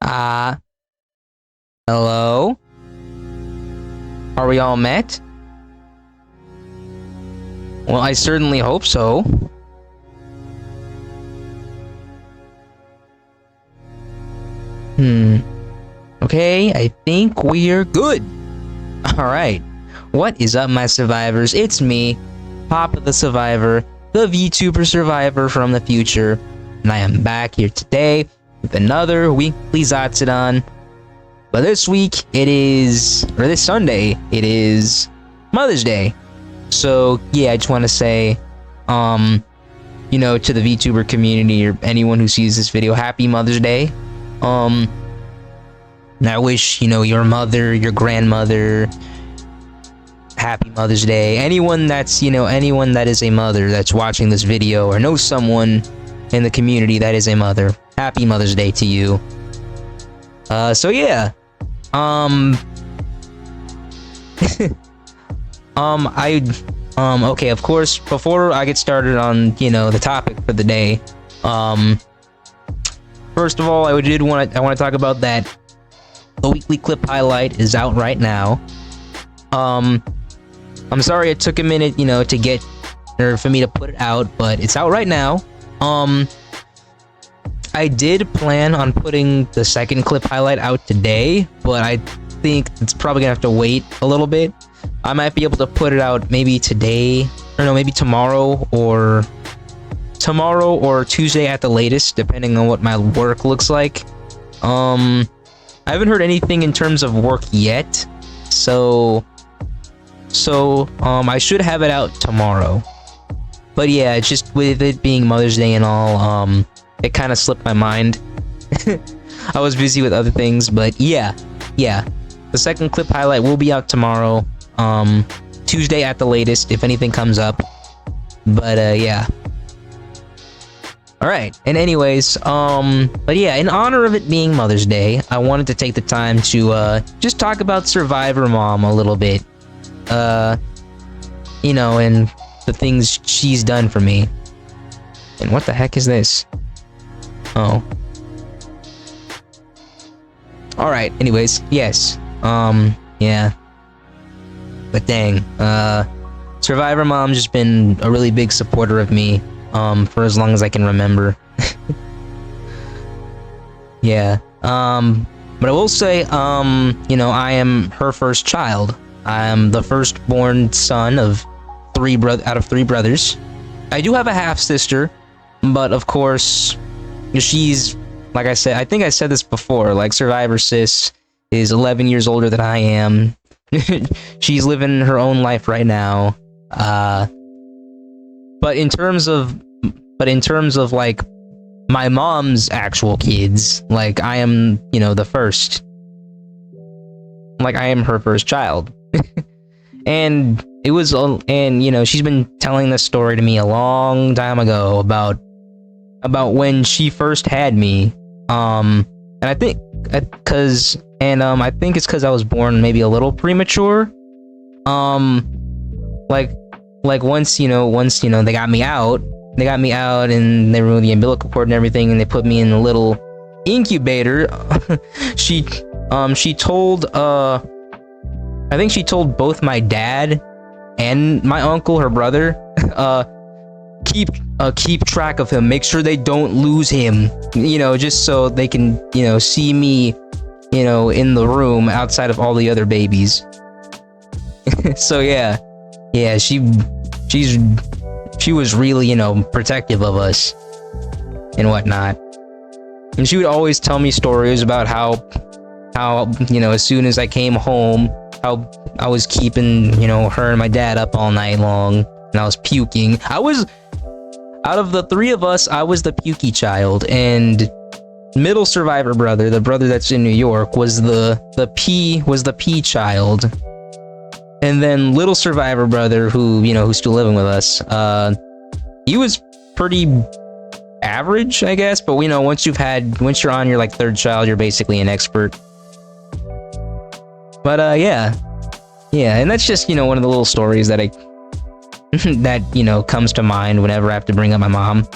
Uh, Hello? Are we all met? Well, I certainly hope so. Okay, I think we're good. Alright. What is up, my survivors? It's me, Papa the Survivor, the VTuber survivor from the future, and I am back here today with another weekly Zatsudan. But this week, this Sunday, it is Mother's Day. So, yeah, I just want to say, to the VTuber community or anyone who sees this video, happy Mother's Day. And I wish, your mother, your grandmother, happy Mother's Day. Anyone that's, anyone that is a mother that's watching this video or knows someone in the community that is a mother, happy Mother's Day to you. So yeah. Okay, of course, before I get started on, the topic for the day, first of all, I want to talk about that the weekly clip highlight is out right now. I'm sorry it took a minute, for me to put it out, but it's out right now. I did plan on putting the second clip highlight out today, but I think it's probably gonna have to wait a little bit. I might be able to put it out maybe today, or no, maybe tomorrow or Tuesday at the latest, depending on what my work looks like. I haven't heard anything in terms of work yet, so I should have it out tomorrow. But yeah, it's just with it being Mother's Day and all, it kind of slipped my mind. I was busy with other things, but yeah. The second clip highlight will be out tomorrow, Tuesday at the latest, if anything comes up. But yeah. Alright, and anyways, but yeah, in honor of it being Mother's Day, I wanted to take the time to just talk about Survivor Mom a little bit. And the things she's done for me. And what the heck is this? Oh. Alright, anyways, yes. Yeah. But dang, Survivor Mom's just been a really big supporter of me, for as long as I can remember. Yeah. But I will say, I am her first child. I am the firstborn son of out of three brothers. I do have a half-sister, but of course, she's, like I said, I think I said this before, like Survivor Sis is 11 years older than I am. She's living her own life right now. But in terms of like my mom's actual kids, like I am, the first. Like I am her first child. And it was, she's been telling this story to me a long time ago about when she first had me. And I think I think it's because I was born maybe a little premature. Like once they got me out and they removed the umbilical cord and everything, and they put me in a little incubator. she told I think she told both my dad and my uncle, her brother, keep track of him, make sure they don't lose him, just so they can, see me, in the room outside of all the other babies. So yeah, she was really, protective of us and whatnot. And she would always tell me stories about how as soon as I came home, how I was keeping, her and my dad up all night long, and I was puking. Out of the three of us, I was the pukey child, and middle survivor brother, the brother that's in New York, was the pee child. And then little survivor brother, who's still living with us, he was pretty average, I guess, but once you're on your like third child, you're basically an expert. But yeah, and that's just one of the little stories that comes to mind whenever I have to bring up my mom.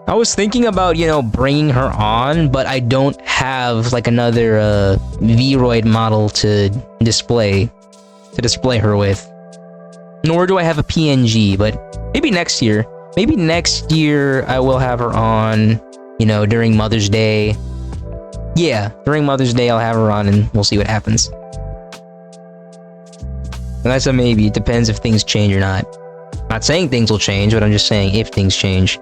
I was thinking about, you know, bringing her on, but I don't have like another Vroid model to display her with. Nor do I have a PNG, but maybe next year. Maybe next year I will have her on, you know, during Mother's Day. Yeah, during Mother's Day I'll have her on and we'll see what happens. And that's a maybe. It depends if things change or not. Not saying things will change, but I'm just saying if things change.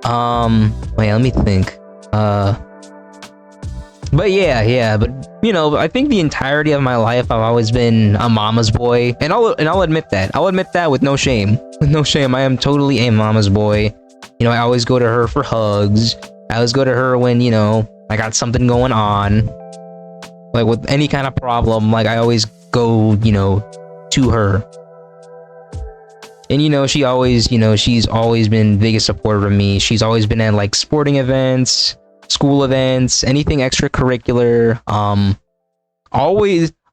Wait, let me think. But yeah, but you know, I think the entirety of my life I've always been a mama's boy, and I'll admit that. I'll admit that with no shame. With no shame, I am totally a mama's boy. You know, I always go to her for hugs. I always go to her when, you know, I got something going on. Like with any kind of problem, like I always go, you know, to her. And you know, she always, you know, she's always been biggest supporter of me. She's always been at like sporting events, school events, anything extracurricular. I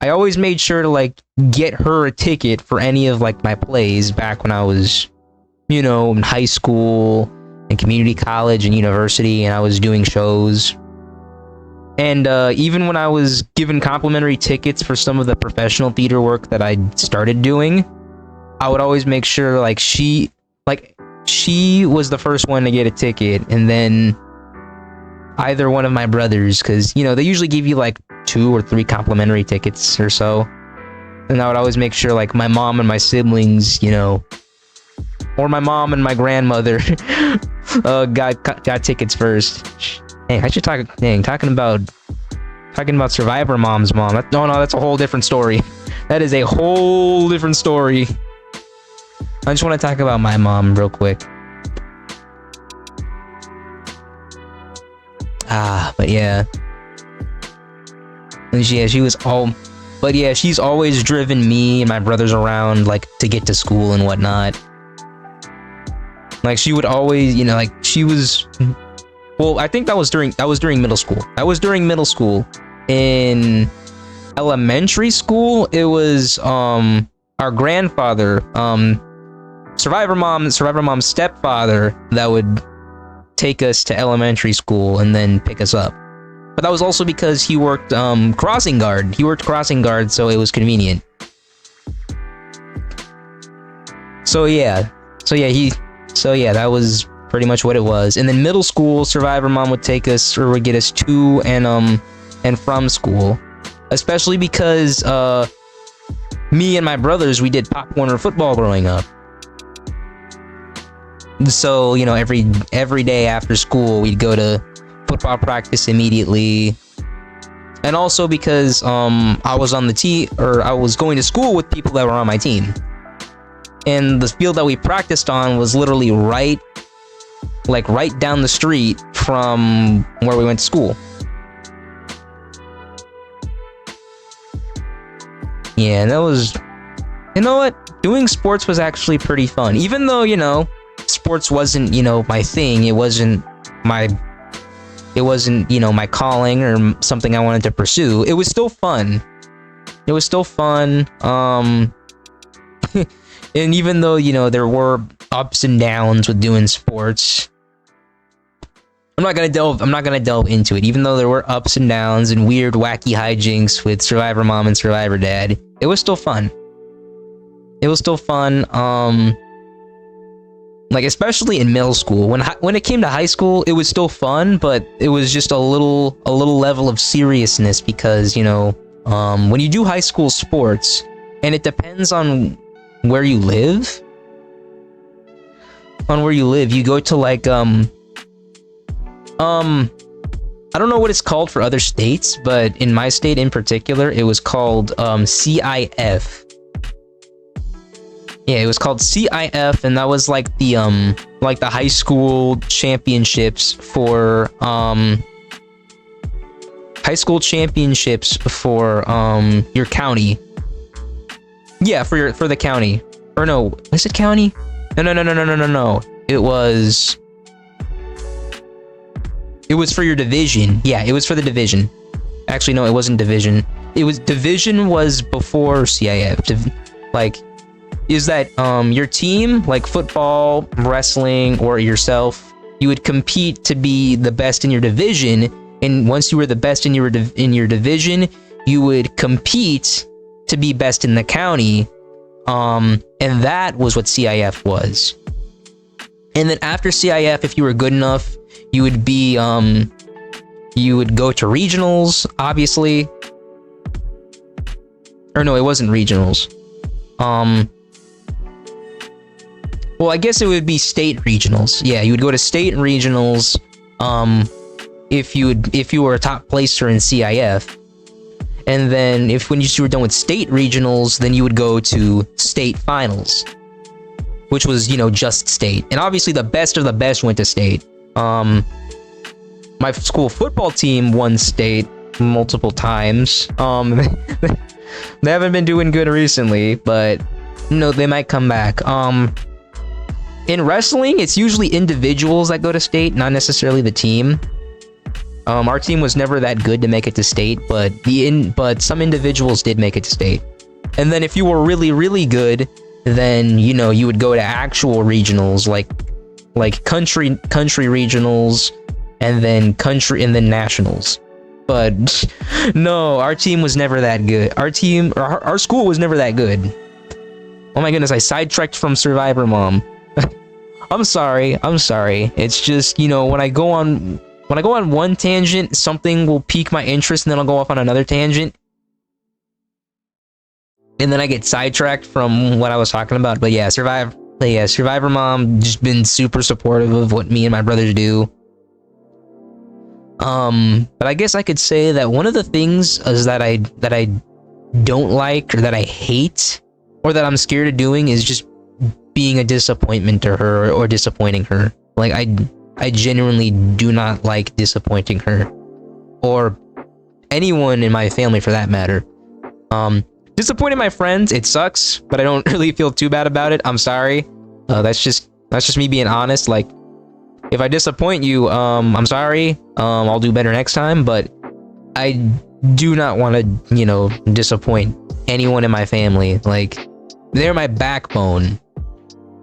always made sure to like get her a ticket for any of like my plays back when I was, you know, in high school and community college and university, and I was doing shows. And even when I was given complimentary tickets for some of the professional theater work that I started doing, I would always make sure like she was the first one to get a ticket, and then either one of my brothers, because you know they usually give you like 2 or 3 complimentary tickets or so, and I would always make sure like my mom and my siblings, you know, or my mom and my grandmother got tickets first. Hey, I should talk. Dang, talking about Survivor Mom's mom. No, that's a whole different story. That is a whole different story. I just want to talk about my mom real quick. But yeah. And she was all... But yeah, she's always driven me and my brothers around, like, to get to school and whatnot. Like, she would always, you know, like, she was... Well, I think that was during middle school. That was during middle school. In elementary school, it was, our grandfather, Survivor Mom's stepfather that would take us to elementary school and then pick us up. But that was also because he worked crossing guard. He worked crossing guard, so it was convenient. So yeah, that was pretty much what it was. And then middle school, Survivor Mom would take us, or would get us to and from school, especially because me and my brothers, we did Pop Warner football growing up. So, you know, every day after school, we'd go to football practice immediately. And also because I was on the team, or I was going to school with people that were on my team. And the field that we practiced on was literally right down the street from where we went to school. Yeah, and that was... You know what? Doing sports was actually pretty fun. Even though, you know, sports wasn't, you know, my thing. It wasn't, you know, my calling or something I wanted to pursue. It was still fun. It was still fun. And even though, you know, there were ups and downs with doing sports, I'm not gonna delve into it. Even though there were ups and downs and weird, wacky hijinks with Survivor Mom and Survivor Dad, it was still fun. It was still fun. Like, especially in middle school. When it came to high school, it was still fun, but it was just a little level of seriousness because, you know, when you do high school sports, and it depends on where you live. You go to like I don't know what it's called for other states, but in my state in particular, it was called CIF. Yeah, it was called CIF, and that was like the high school championships for your county. Yeah, for the county. Or no, is it county? No. It was for your division. Yeah, it was for the division. Actually, no, it wasn't division. Division was before CIF. Like, is that your team, like football, wrestling, or yourself, you would compete to be the best in your division, and once you were the best in your division, you would compete to be best in the county. And that was what CIF was. And then after CIF, if you were good enough, you would be you would go to regionals, obviously. Or no, it wasn't regionals. Well, I guess it would be state regionals. Yeah, you would go to state regionals if you were a top placer in CIF. And then when you were done with state regionals, then you would go to state finals, which was, you know, just state. And obviously the best of the best went to state. My school football team won state multiple times. They haven't been doing good recently, but no, they might come back. In wrestling, it's usually individuals that go to state, not necessarily the team. Our team was never that good to make it to state, but some individuals did make it to state. And then if you were really, really good, then, you know, you would go to actual regionals, like country regionals, and then nationals. But no, our team was never that good. Our school was never that good. Oh my goodness, I sidetracked from Survivor Mom. I'm sorry. It's just, you know, when I go on one tangent, something will pique my interest, and then I'll go off on another tangent. And then I get sidetracked from what I was talking about. But yeah, Survivor Mom just been super supportive of what me and my brothers do. But I guess I could say that one of the things is that I don't like, or that I hate, or that I'm scared of doing, is just being a disappointment to her or disappointing her. Like, I genuinely do not like disappointing her, or anyone in my family for that matter. Disappointing my friends, it sucks, but I don't really feel too bad about it. I'm sorry. That's just me being honest. Like, if I disappoint you, I'm sorry. I'll do better next time, but I do not want to, you know, disappoint anyone in my family. Like, they're my backbone.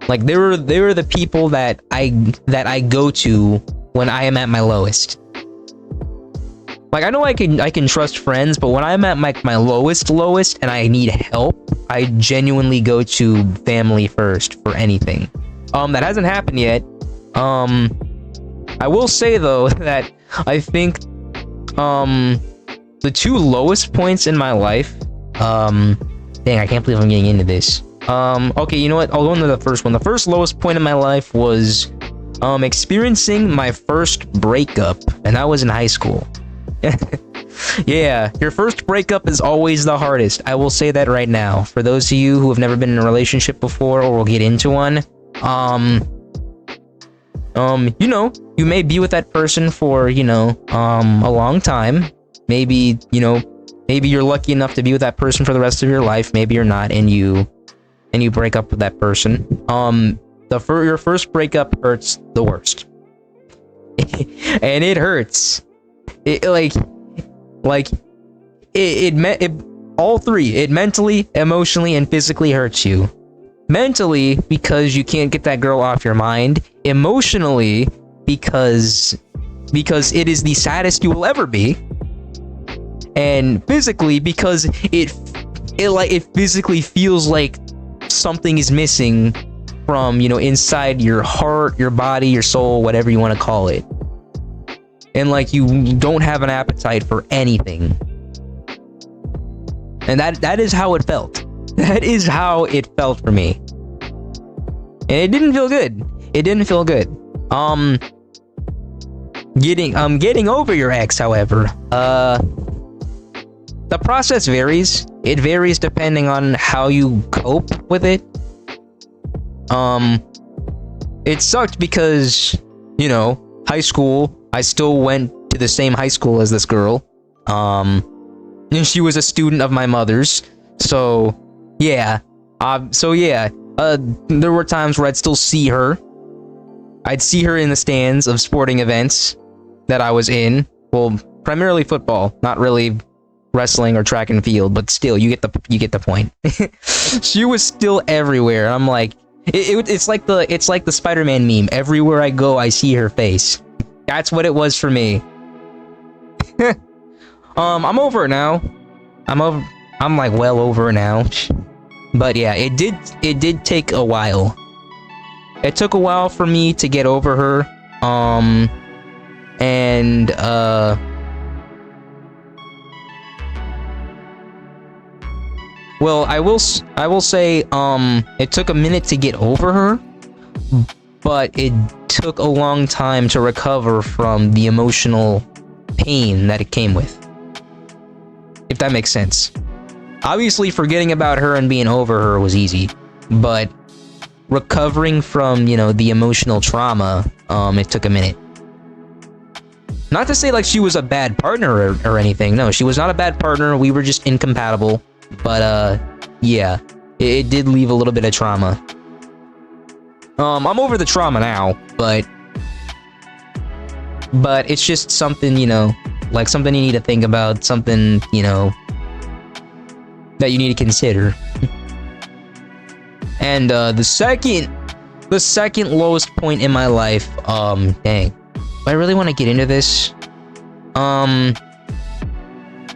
Like, they were the people that I go to when I am at my lowest. Like, I know I can trust friends, but when I'm at my lowest, and I need help, I genuinely go to family first for anything. That hasn't happened yet. I will say though that I think the two lowest points in my life, dang, I can't believe I'm getting into this. Okay, you know what? I'll go into the first one. The first lowest point in my life was experiencing my first breakup, and that was in high school. Yeah, your first breakup is always the hardest. I will say that right now. For those of you who have never been in a relationship before or will get into one, you know, you may be with that person for, you know, a long time. Maybe, you know, maybe you're lucky enough to be with that person for the rest of your life. Maybe you're not, and you break up with that person. Your first breakup hurts the worst. And it hurts. It all three. It mentally, emotionally, and physically hurts you. Mentally, because you can't get that girl off your mind. Emotionally, because it is the saddest you will ever be. And physically, because it physically feels like something is missing from, you know, inside your heart, your body, your soul, whatever you want to call it. And like, you don't have an appetite for anything. And that is how it felt. That is how it felt for me. And it didn't feel good. It didn't feel good. Getting over your ex, however, the process varies. It varies depending on how you cope with it. It sucked because, you know, high school, I still went to the same high school as this girl. And she was a student of my mother's. So, yeah. There were times where I'd still see her. I'd see her in the stands of sporting events that I was in. Well, primarily football, not really wrestling or track and field, but still, you get the point. She was still everywhere. I'm like, It's like the Spider-Man meme. Everywhere I go, I see her face. That's what it was for me. I'm over it now. I'm like well over it now. But yeah, it did take a while. It took a while for me to get over her. And well, I will say it took a minute to get over her, but it took a long time to recover from the emotional pain that it came with. If that makes sense. Obviously, forgetting about her and being over her was easy, but recovering from, you know, the emotional trauma, it took a minute. Not to say like she was a bad partner or anything. No, she was not a bad partner. We were just incompatible. But yeah, it did leave a little bit of trauma. I'm over the trauma now, but it's just something, you know, like something you need to think about, something, you know, that you need to consider. And the second lowest point in my life, dang. Do I really want to get into this?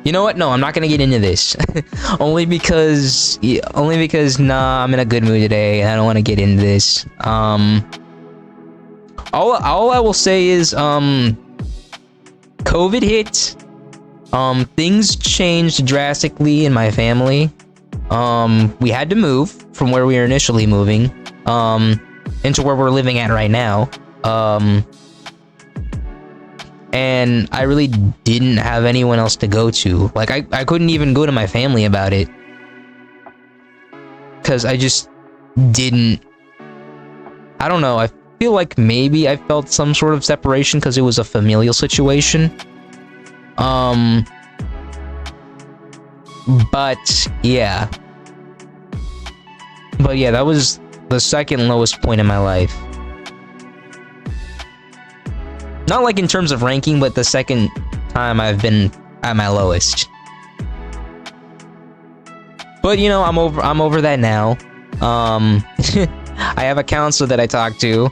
You know what? No, I'm not gonna get into this. only because nah, I'm in a good mood today and I don't want to get into this. All I will say is COVID hit. Things changed drastically in my family. We had to move from where we were initially moving into where we're living at right now. And I really didn't have anyone else to go to. Like, I couldn't even go to my family about it. Because I just didn't... I don't know, I feel like maybe I felt some sort of separation because it was a familial situation. But, yeah. But yeah, that was the second lowest point in my life. Not like in terms of ranking, but the second time I've been at my lowest. But you know, I'm over that now. I have a counselor that I talk to.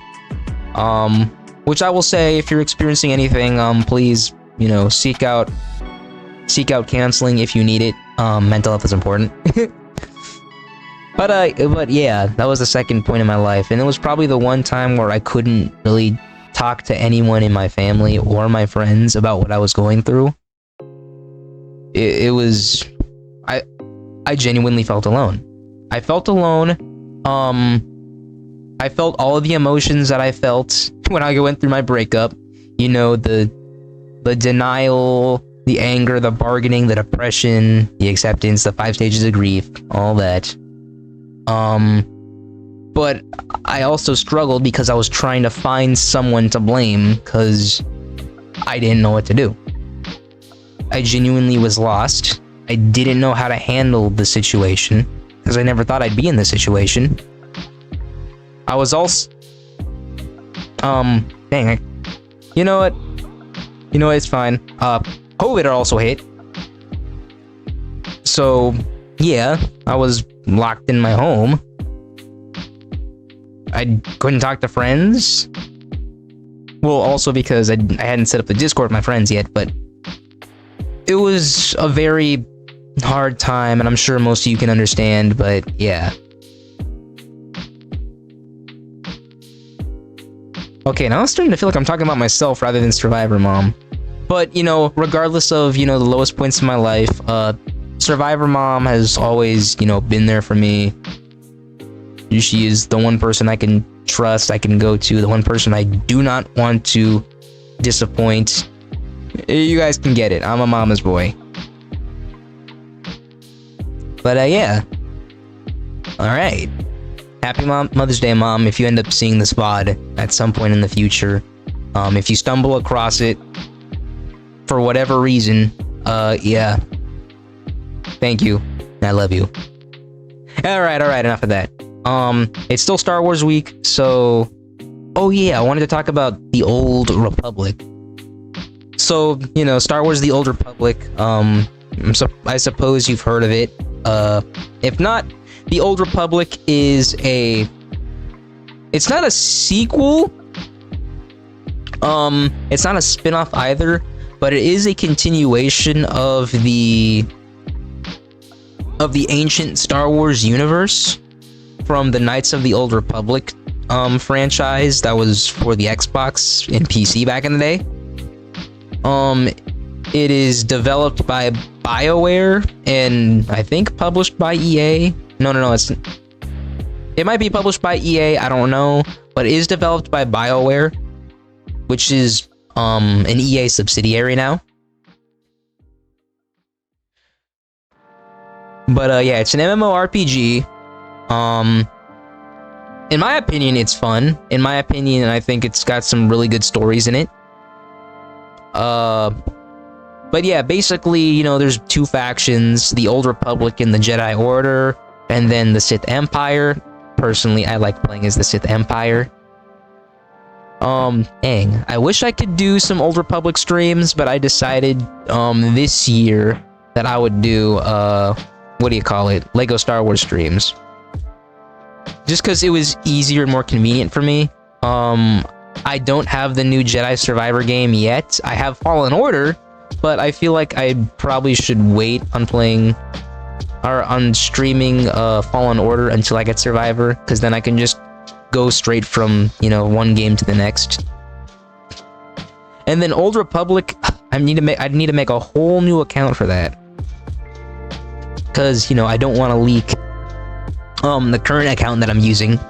Which I will say, if you're experiencing anything, please, you know, seek out counseling if you need it. Mental health is important. But yeah, that was the second point in my life, and it was probably the one time where I couldn't really talk to anyone in my family or my friends about what I was going through. It was... I genuinely felt alone. I felt alone. I felt all of the emotions that I felt when I went through my breakup. You know, the denial, the anger, the bargaining, the depression, the acceptance, the 5 stages of grief, all that. But I also struggled because I was trying to find someone to blame because I didn't know what to do. I genuinely was lost. I didn't know how to handle the situation because I never thought I'd be in this situation. I was also... You know what? It's fine. COVID also hit. So, yeah, I was locked in my home. I couldn't talk to friends. Well, also because I hadn't set up the Discord with my friends yet, but it was a very hard time, and I'm sure most of you can understand, but yeah. Okay, now I'm starting to feel like I'm talking about myself rather than Survivor Mom. But, you know, regardless of, you know, the lowest points in my life, Survivor Mom has always, you know, been there for me. She is the one person I can trust, I can go to, the one person I do not want to disappoint. You guys can get it. I'm a mama's boy. But, yeah. Alright. Happy Mother's Day, Mom, if you end up seeing this VOD at some point in the future. If you stumble across it, for whatever reason, yeah. Thank you. I love you. Alright, enough of that. It's still Star Wars week, so... Oh yeah, I wanted to talk about the Old Republic. So, you know, Star Wars The Old Republic, I suppose you've heard of it. If not, The Old Republic is a It's not a sequel. It's not a spin-off either, but it is a continuation of the ancient Star Wars universe from the Knights of the Old Republic franchise that was for the Xbox and PC back in the day. It is developed by BioWare and I think published by EA. No, it might be published by EA, I don't know, but it is developed by BioWare, which is an EA subsidiary now. But yeah, it's an MMORPG. In my opinion, it's fun. In my opinion, I think it's got some really good stories in it. But yeah, basically, you know, there's two factions, the Old Republic and the Jedi Order, and then the Sith Empire. Personally, I like playing as the Sith Empire. Dang, I wish I could do some Old Republic streams, but I decided, this year that I would do, what do you call it? Lego Star Wars streams. Just because it was easier and more convenient for me. I don't have the new Jedi Survivor game yet. I have Fallen Order, but I feel like I probably should wait on playing or on streaming Fallen Order until I get Survivor, because then I can just go straight from, you know, one game to the next. And then Old Republic, I'd need to make a whole new account for that, because, you know, I don't want to leak the current account that I'm using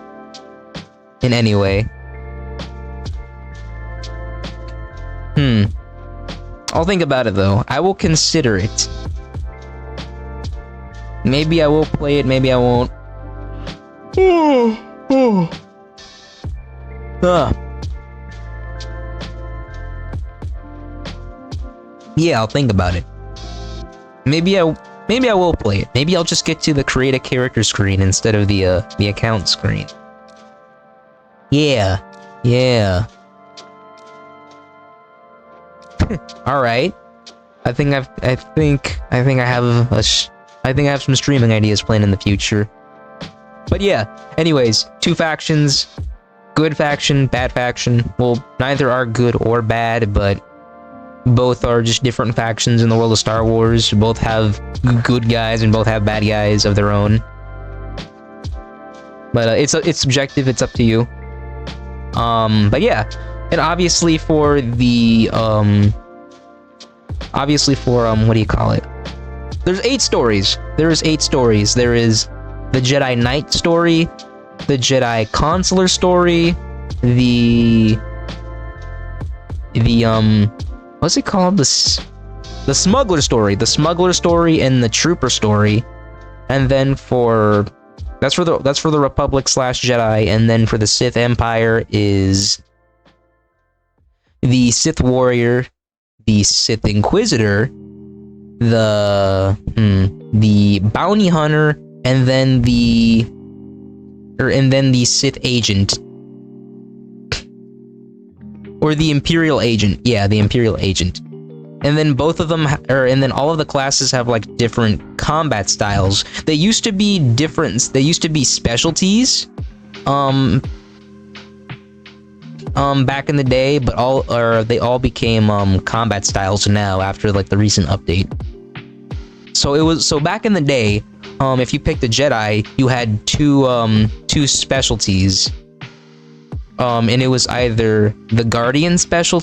in any way. I'll think about it though. I will consider it. Maybe I will play it, maybe I won't. Yeah, I'll think about it. Maybe I will play it. Maybe I'll just get to the create a character screen instead of the account screen. Yeah. All right. I think I have some streaming ideas planned in the future. But yeah, anyways, two factions, good faction, bad faction. Well, neither are good or bad, but both are just different factions in the world of Star Wars. Both have good guys and both have bad guys of their own. But it's subjective, it's up to you. But yeah, and obviously for the what do you call it? There's 8 stories. There is 8 stories. There is the Jedi Knight story, the Jedi Consular story, the what's it called? The Smuggler story, and the Trooper story. And then that's for the Republic / Jedi, and then for the Sith Empire is the Sith Warrior, the Sith Inquisitor, the Bounty Hunter, and then the Sith Agent. Or the Imperial Agent. Yeah, the Imperial Agent. And then both of them, and then all of the classes have like different combat styles. They used to be different. They used to be specialties, back in the day, but they all became combat styles now after like the recent update. So back in the day, if you picked a Jedi, you had two specialties. And it was either the Guardian special.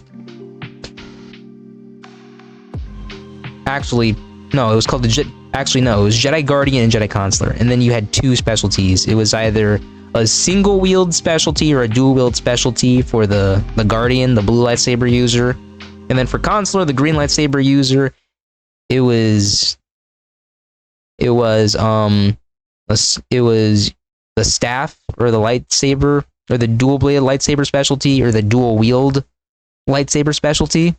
Actually, no, it was called it was Jedi Guardian and Jedi Consular. And then you had 2 specialties. It was either a single wield specialty or a dual wield specialty for the Guardian, the blue lightsaber user. And then for Consular, the green lightsaber user, it was the staff or the lightsaber, or the dual bladed lightsaber specialty, or the dual wield lightsaber specialty.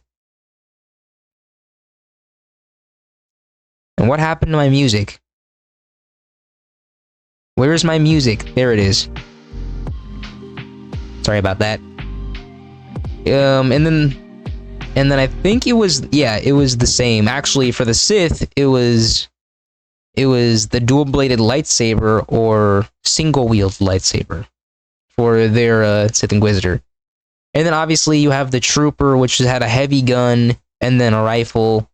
And what happened to my music? Where is my music? There it is. Sorry about that. And then I think it was the same. Actually, for the Sith, it was the dual bladed lightsaber or single wield lightsaber. for their Sith Inquisitor. And then obviously you have the Trooper, which had a heavy gun and then a rifle.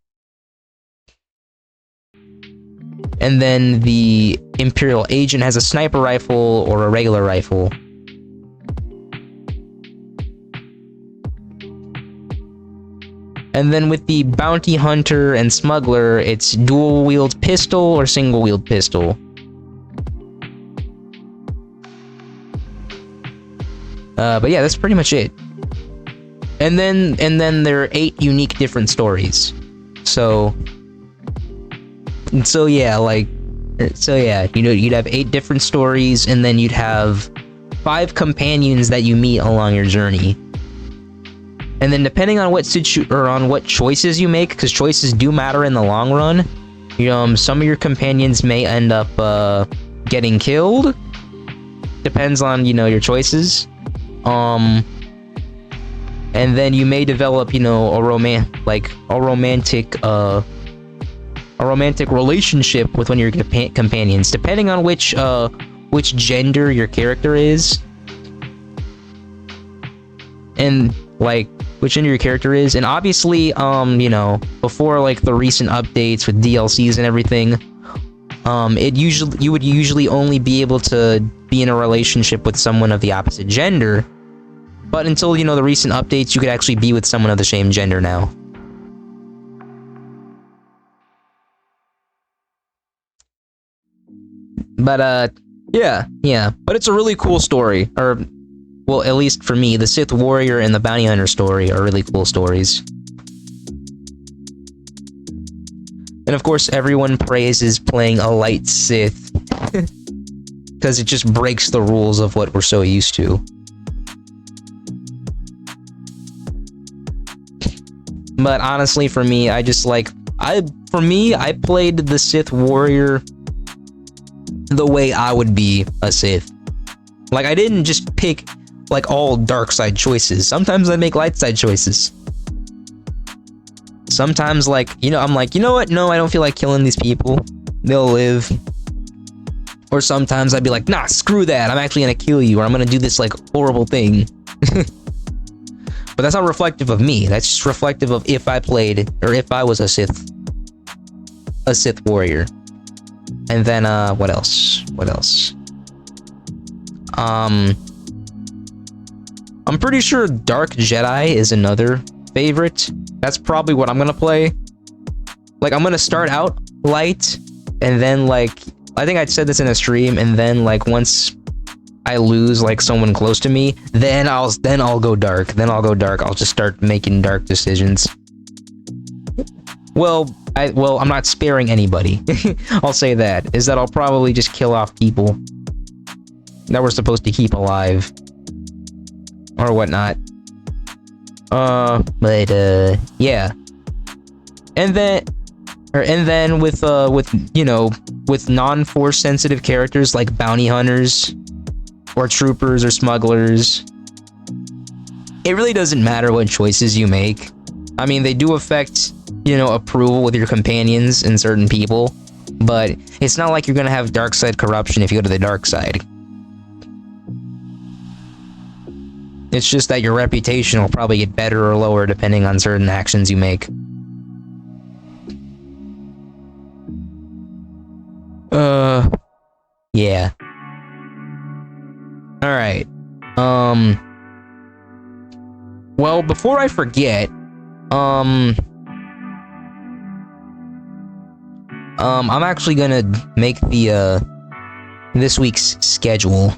And then the Imperial Agent has a sniper rifle or a regular rifle. And then with the Bounty Hunter and Smuggler, it's dual-wield pistol or single-wield pistol. But yeah, that's pretty much it. And then there are 8 unique different stories. So yeah, you'd have 8 different stories, and then you'd have 5 companions that you meet along your journey. And then depending on what choices you make, because choices do matter in the long run, some of your companions may end up getting killed. Depends on your choices. And then you may develop a romantic relationship with one of your companions, depending on which gender your character is, and and obviously before the recent updates with DLCs and everything, you would usually only be able to be in a relationship with someone of the opposite gender, but until the recent updates, you could actually be with someone of the same gender now. But yeah, but it's a really cool story. Or, well, at least for me, the Sith Warrior and the Bounty Hunter story are really cool stories. And of course, everyone praises playing a light Sith, because it just breaks the rules of what we're so used to. But honestly, for me, I played the Sith Warrior the way I would be a Sith. I didn't just pick all dark side choices. Sometimes I make light side choices. Sometimes I'm you know what? No, I don't feel like killing these people. They'll live. Or sometimes I'd be like, nah, screw that. I'm actually gonna kill you, or I'm gonna do this horrible thing. But that's not reflective of me. That's just reflective of if I played, or if I was a Sith Warrior. And then, what else? I'm pretty sure Dark Jedi is another favorite. That's probably what I'm gonna play. I'm gonna start out light, and then, I think I said this in a stream, and then, once I lose, someone close to me, then I'll go dark. I'll just start making dark decisions. Well, I'm not sparing anybody. I'll say that. Is that I'll probably just kill off people that we're supposed to keep alive. Or whatnot. Yeah. And then with non-force sensitive characters like bounty hunters, or troopers, or smugglers, it really doesn't matter what choices you make. I mean, they do affect approval with your companions and certain people, but it's not like you're gonna have dark side corruption if you go to the dark side. It's just that your reputation will probably get better or lower depending on certain actions you make. Yeah. Alright. Well, before I forget, I'm actually gonna make the, this week's schedule.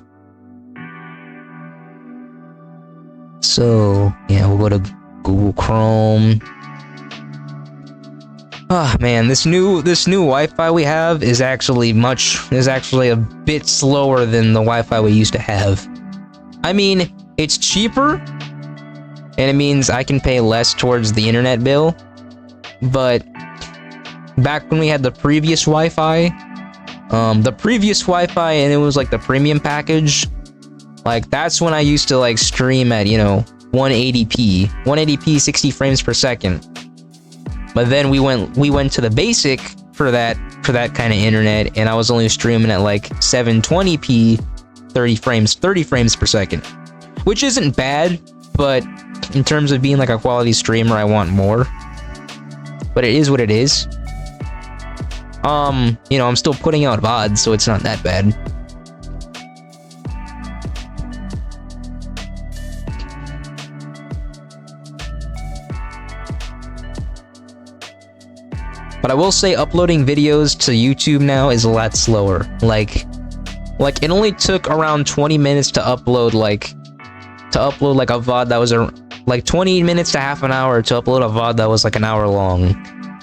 So, yeah, we'll go to Google Chrome. Ah, man, this new Wi-Fi we have is actually a bit slower than the Wi-Fi we used to have. I mean, it's cheaper, and it means I can pay less towards the internet bill, but back when we had the previous Wi-Fi, and it was the premium package, that's when I used to stream at 180p 60 frames per second. But then we went to the basic for that kind of internet, and I was only streaming at 720p 30 frames per second, which isn't bad, but in terms of being like a quality streamer, I want more. But it is what it is. You know, I'm still putting out VODs, so it's not that bad. But I will say uploading videos to YouTube now is a lot slower. Like it only took around 20 minutes to upload like a VOD that was like 20 minutes to half an hour to upload a VOD that was like an hour long.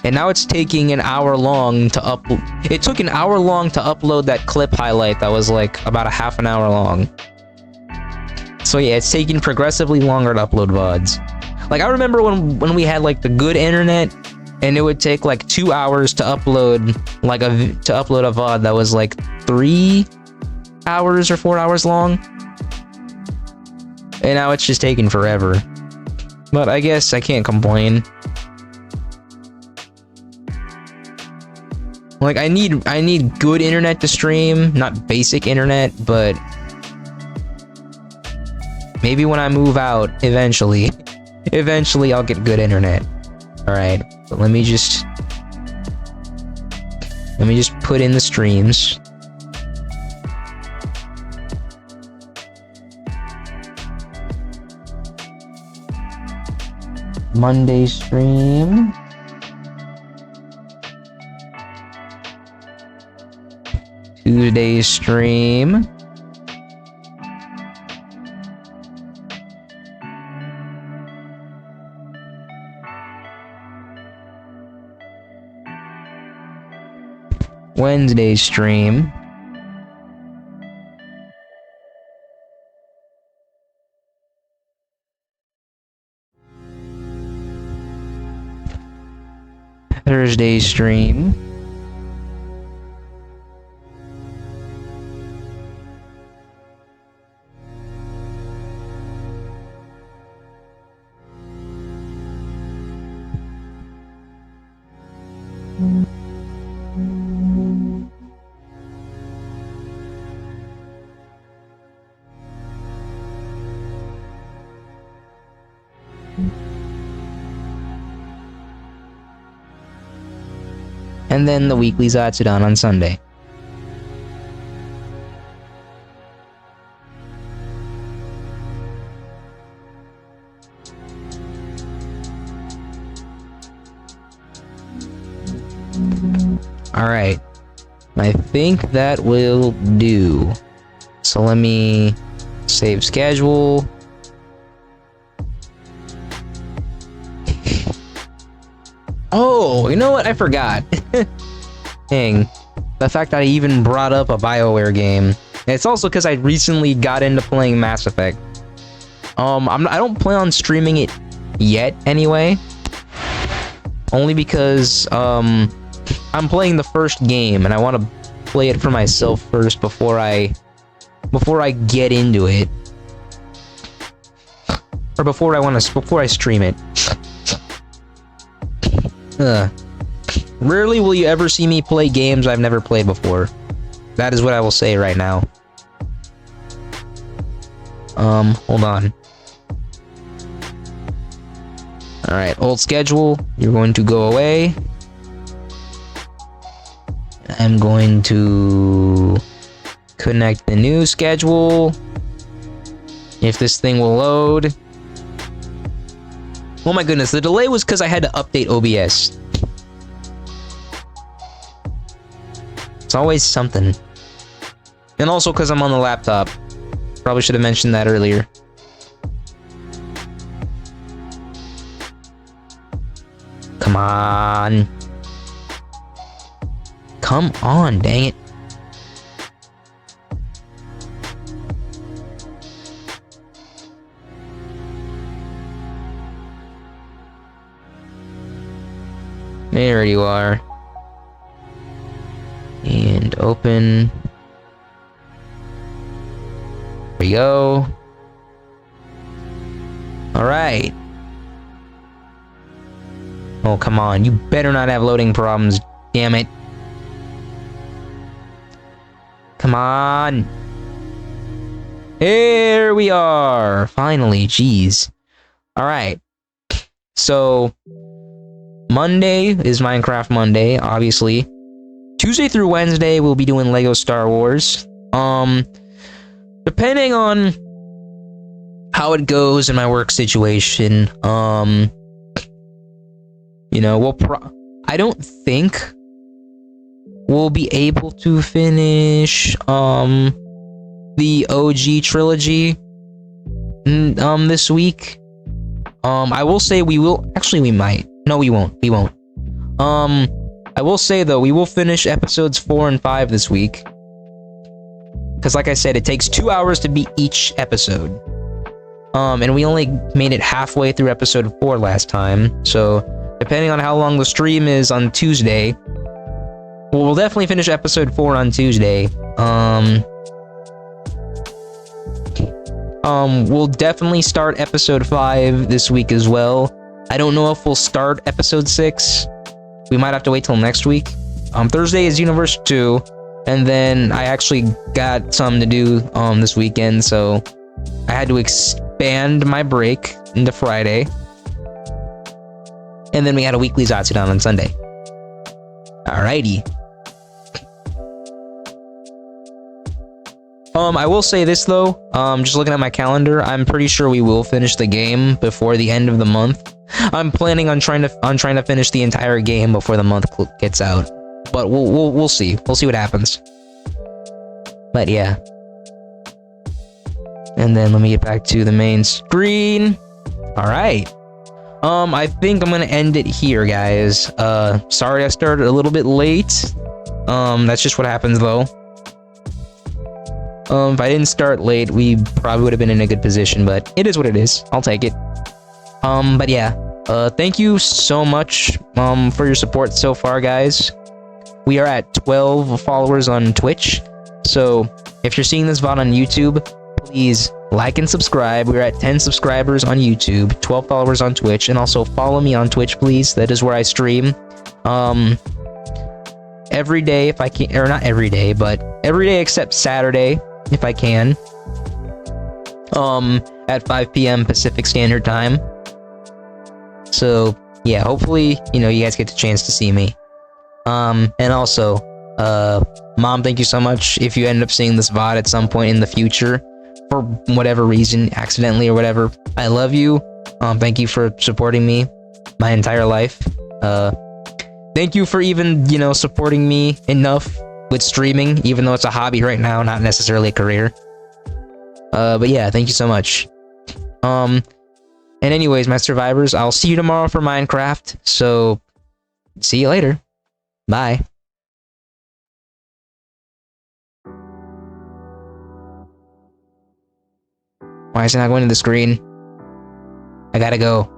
And now it's taking an hour long to upload. It took an hour long to upload that clip highlight that was like about a half an hour long. So yeah, it's taking progressively longer to upload VODs. Like I remember when we had like the good internet, and it would take like 2 hours to upload a VOD that was like 3 hours or 4 hours long. And now it's just taking forever. But I guess I can't complain. Like I need good internet to stream, not basic internet, but maybe when I move out eventually I'll get good internet. All right. But let me just put in the streams. Monday stream. Tuesday stream. Wednesday stream. Thursday stream. And then the weekly Zatsudan on Sunday. Alright. I think that will do. So let me save schedule. Oh, you know what? I forgot. Dang. The fact that I even brought up a BioWare game. It's also because I recently got into playing Mass Effect. I don't plan on streaming it yet, anyway. Only because, I'm playing the first game, and I want to play it for myself first before I get into it. Or before I stream it. Rarely will you ever see me play games I've never played before. That is what I will say right now. Hold on. Alright, old schedule. You're going to go away. I'm going to connect the new schedule. If this thing will load. Oh my goodness, the delay was because I had to update OBS. It's always something. And also because I'm on the laptop. Probably should have mentioned that earlier. Come on. Come on, dang it. There you are. And open. There we go. Alright. Oh, come on. You better not have loading problems, damn it. Come on. Here we are. Finally, jeez. Alright. So, Monday is Minecraft Monday, obviously. Tuesday through Wednesday, we'll be doing Lego Star Wars. Depending on how it goes in my work situation, you know, I don't think we'll be able to finish, the OG trilogy, this week. I will say we will, actually we might. No, we won't. I will say though, we will finish episodes 4 and 5 this week. Because like I said, it takes 2 hours to beat each episode. And we only made it halfway through episode 4 last time. So, depending on how long the stream is on Tuesday, we'll definitely finish episode 4 on Tuesday. We'll definitely start episode 5 this week as well. I don't know if we'll start episode 6. We might have to wait till next week. Thursday is Universe 2, and then I actually got something to do this weekend, so I had to expand my break into Friday. And then we had a weekly Zatsudan on Sunday. Alrighty. I will say this though, just looking at my calendar, I'm pretty sure we will finish the game before the end of the month. I'm planning on trying to finish the entire game before the month gets out, but we'll see. We'll see what happens. But yeah. And then let me get back to the main screen. All right. I think I'm gonna end it here, guys. Sorry I started a little bit late. That's just what happens though. If I didn't start late, we probably would have been in a good position, but it is what it is. I'll take it. But yeah, thank you so much, for your support so far, guys. We are at 12 followers on Twitch, so if you're seeing this VOD on YouTube, please like and subscribe. We're at 10 subscribers on YouTube, 12 followers on Twitch, and also follow me on Twitch, please. That is where I stream. Every day if I can, or not every day, but every day except Saturday, if I can. At 5 p.m. Pacific Standard Time. So, yeah, hopefully, you know, you guys get the chance to see me. And also, Mom, thank you so much. If you end up seeing this VOD at some point in the future, for whatever reason, accidentally or whatever, I love you. Thank you for supporting me my entire life. Thank you for even, you know, supporting me enough with streaming, even though it's a hobby right now, not necessarily a career. But yeah, thank you so much. And anyways, my survivors, I'll see you tomorrow for Minecraft, so see you later. Bye. Why is it not going to the screen? I gotta go.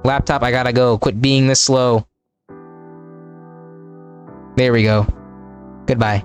Laptop, I gotta go. Quit being this slow. There we go. Goodbye.